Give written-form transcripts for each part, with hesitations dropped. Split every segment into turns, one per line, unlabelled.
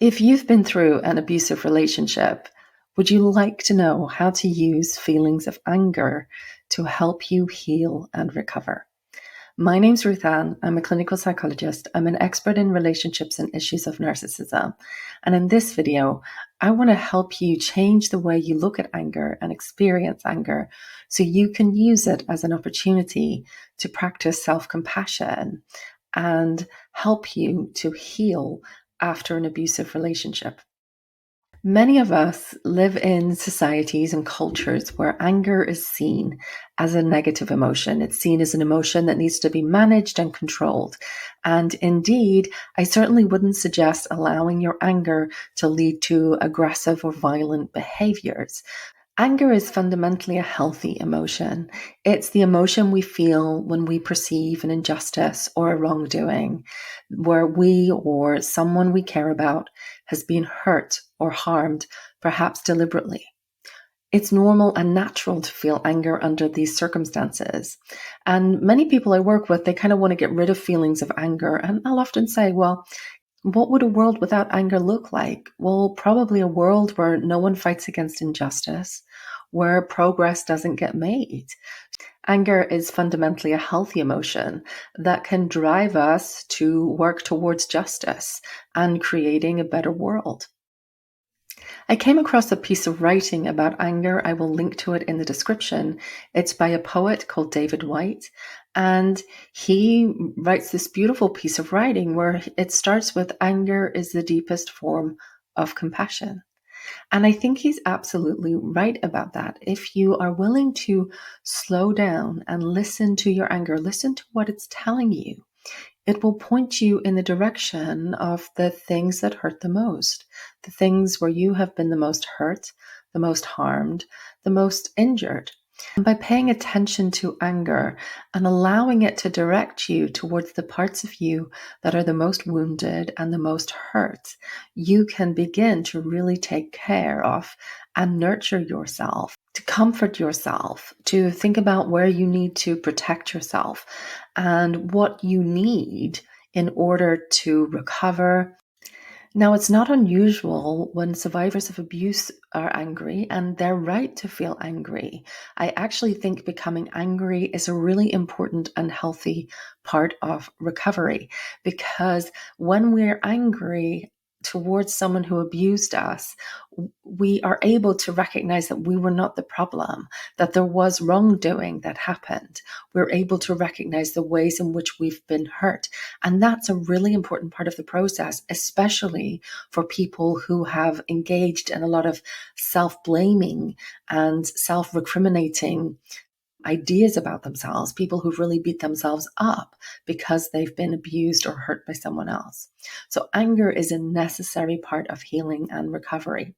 If you've been through an abusive relationship, would you like to know how to use feelings of anger to help you heal and recover? My name's Ruth Ann. I'm a clinical psychologist. I'm an expert in relationships and issues of narcissism. And in this video, I want to help you change the way you look at anger and experience anger so you can use it as an opportunity to practice self-compassion and help you to heal after an abusive relationship. Many of us live in societies and cultures where anger is seen as a negative emotion. It's seen as an emotion that needs to be managed and controlled. And indeed, I certainly wouldn't suggest allowing your anger to lead to aggressive or violent behaviors. Anger is fundamentally a healthy emotion. It's the emotion we feel when we perceive an injustice or a wrongdoing, where we or someone we care about has been hurt or harmed, perhaps deliberately. It's normal and natural to feel anger under these circumstances. And many people I work with, they kind of want to get rid of feelings of anger. And I'll often say, well, what would a world without anger look like? Well, probably a world where no one fights against injustice, where progress doesn't get made. Anger is fundamentally a healthy emotion that can drive us to work towards justice and creating a better world. I came across a piece of writing about anger. I will link to it in the description. It's by a poet called David Whyte. And he writes this beautiful piece of writing where it starts with anger is the deepest form of compassion. And I think he's absolutely right about that. If you are willing to slow down and listen to your anger, listen to what it's telling you, it will point you in the direction of the things that hurt the most, the things where you have been the most hurt, the most harmed, the most injured. And by paying attention to anger and allowing it to direct you towards the parts of you that are the most wounded and the most hurt, you can begin to really take care of and nurture yourself, to comfort yourself, to think about where you need to protect yourself and what you need in order to recover. Now, it's not unusual when survivors of abuse are angry, and they're right to feel angry. I actually think becoming angry is a really important and healthy part of recovery, because when we're angry towards someone who abused us, we are able to recognize that we were not the problem, that there was wrongdoing that happened. We're able to recognize the ways in which we've been hurt. And that's a really important part of the process, especially for people who have engaged in a lot of self-blaming and self-recriminating ideas about themselves, people who've really beat themselves up because they've been abused or hurt by someone else. So anger is a necessary part of healing and recovery.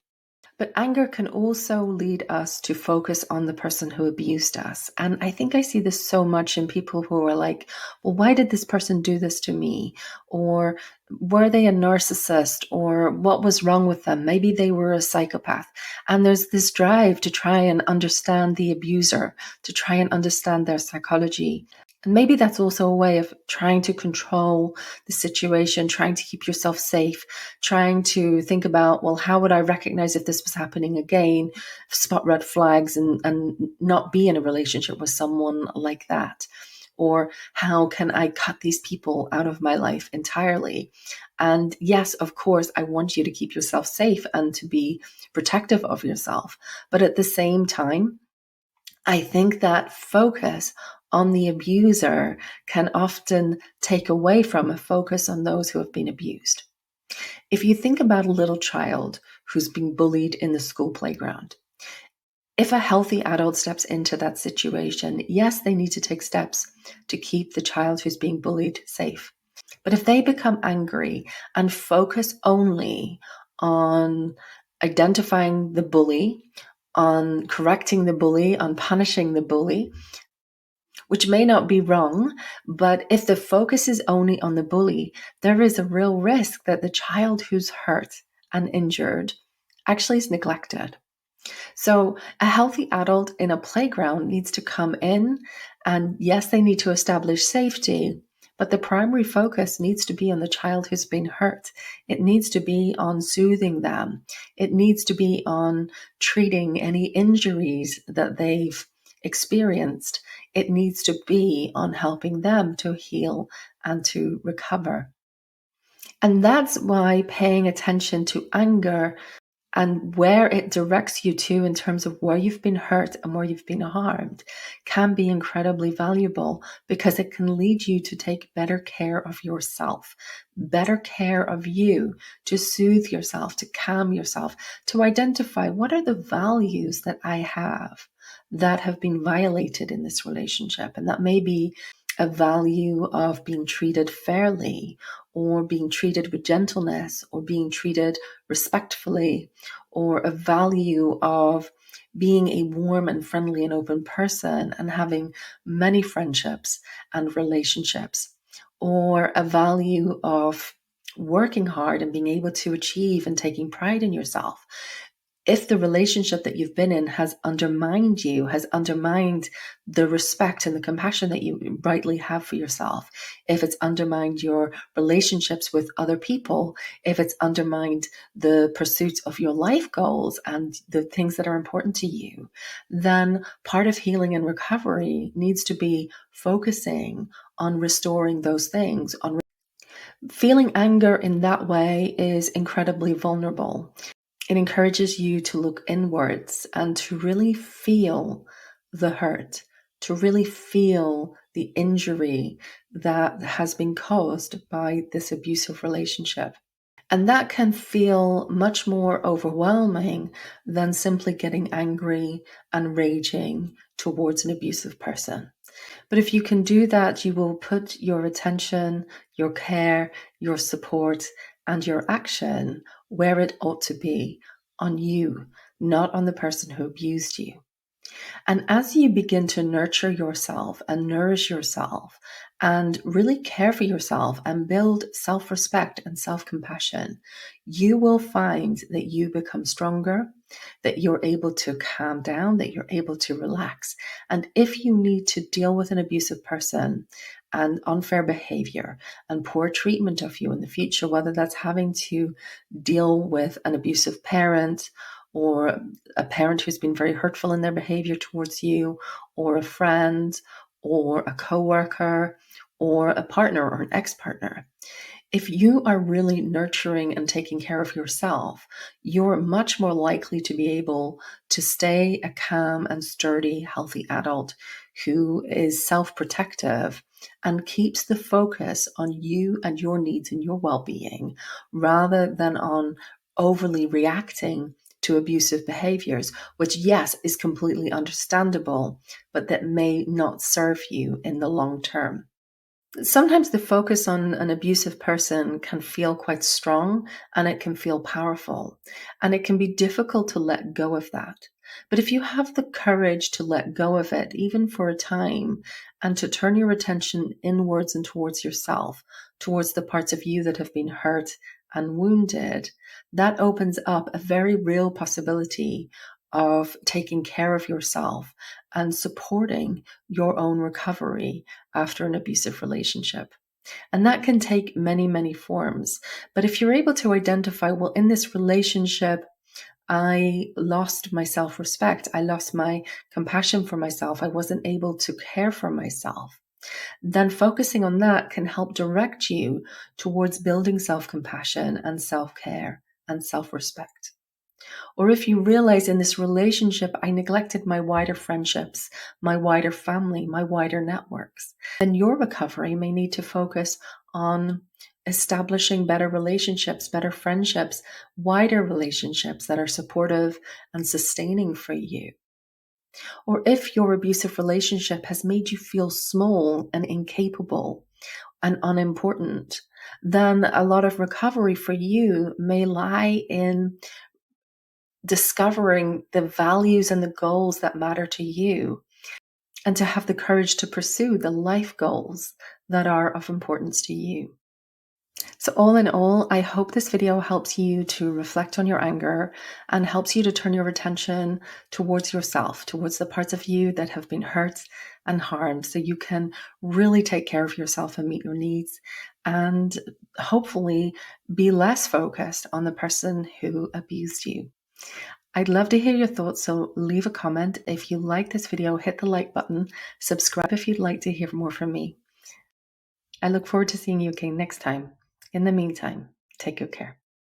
But anger can also lead us to focus on the person who abused us. And I think I see this so much in people who are like, well, why did this person do this to me? Or were they a narcissist? Or what was wrong with them? Maybe they were a psychopath. And there's this drive to try and understand the abuser, to try and understand their psychology. And maybe that's also a way of trying to control the situation, trying to keep yourself safe, trying to think about, well, how would I recognize if this was happening again, spot red flags and not be in a relationship with someone like that? Or how can I cut these people out of my life entirely? And yes, of course, I want you to keep yourself safe and to be protective of yourself. But at the same time, I think that focus on the abuser can often take away from a focus on those who have been abused. If you think about a little child who's being bullied in the school playground, if a healthy adult steps into that situation, yes, they need to take steps to keep the child who's being bullied safe. But if they become angry and focus only on identifying the bully, on correcting the bully, on punishing the bully, which may not be wrong, but if the focus is only on the bully, there is a real risk that the child who's hurt and injured actually is neglected. So a healthy adult in a playground needs to come in, and yes, they need to establish safety, But the primary focus needs to be on the child who's been hurt. It needs to be on soothing them. It needs to be on treating any injuries that they've experienced. It needs to be on helping them to heal and to recover. And that's why paying attention to anger and where it directs you to in terms of where you've been hurt and where you've been harmed can be incredibly valuable, because it can lead you to take better care of yourself, better care of you, to soothe yourself, to calm yourself, to identify what are the values that I have that have been violated in this relationship. And that may be a value of being treated fairly, or being treated with gentleness, or being treated respectfully, or a value of being a warm and friendly and open person and having many friendships and relationships, or a value of working hard and being able to achieve and taking pride in yourself. If the relationship that you've been in has undermined you, has undermined the respect and the compassion that you rightly have for yourself, if it's undermined your relationships with other people, if it's undermined the pursuit of your life goals and the things that are important to you, then part of healing and recovery needs to be focusing on restoring those things. Feeling anger in that way is incredibly vulnerable. It encourages you to look inwards and to really feel the hurt, to really feel the injury that has been caused by this abusive relationship. And that can feel much more overwhelming than simply getting angry and raging towards an abusive person. But if you can do that, you will put your attention, your care, your support, and your action where it ought to be, on you, not on the person who abused you. And as you begin to nurture yourself and nourish yourself and really care for yourself and build self-respect and self-compassion, you will find that you become stronger, that you're able to calm down, that you're able to relax. And if you need to deal with an abusive person and unfair behavior and poor treatment of you in the future, whether that's having to deal with an abusive parent, or a parent who's been very hurtful in their behavior towards you, or a friend, or a coworker, or a partner or an ex-partner. If you are really nurturing and taking care of yourself, you're much more likely to be able to stay a calm and sturdy, healthy adult who is self-protective and keeps the focus on you and your needs and your well-being, rather than on overly reacting to abusive behaviors, which, yes, is completely understandable, but that may not serve you in the long term. Sometimes the focus on an abusive person can feel quite strong, and it can feel powerful, and it can be difficult to let go of that. But if you have the courage to let go of it, even for a time, and to turn your attention inwards and towards yourself, towards the parts of you that have been hurt and wounded, that opens up a very real possibility of taking care of yourself and supporting your own recovery after an abusive relationship. And that can take many, many forms. But if you're able to identify, well, in this relationship, I lost my self-respect, I lost my compassion for myself, I wasn't able to care for myself, then focusing on that can help direct you towards building self-compassion and self-care and self-respect. Or if you realize in this relationship, I neglected my wider friendships, my wider family, my wider networks, then your recovery may need to focus on establishing better relationships, better friendships, wider relationships that are supportive and sustaining for you. Or if your abusive relationship has made you feel small and incapable and unimportant, then a lot of recovery for you may lie in discovering the values and the goals that matter to you, and to have the courage to pursue the life goals that are of importance to you. So all in all, I hope this video helps you to reflect on your anger and helps you to turn your attention towards yourself, towards the parts of you that have been hurt and harm so you can really take care of yourself and meet your needs, and hopefully be less focused on the person who abused you. I'd love to hear your thoughts, so leave a comment. If you like this video, hit the like button, subscribe if you'd like to hear more from me. I look forward to seeing you again next time. In the meantime, take good care.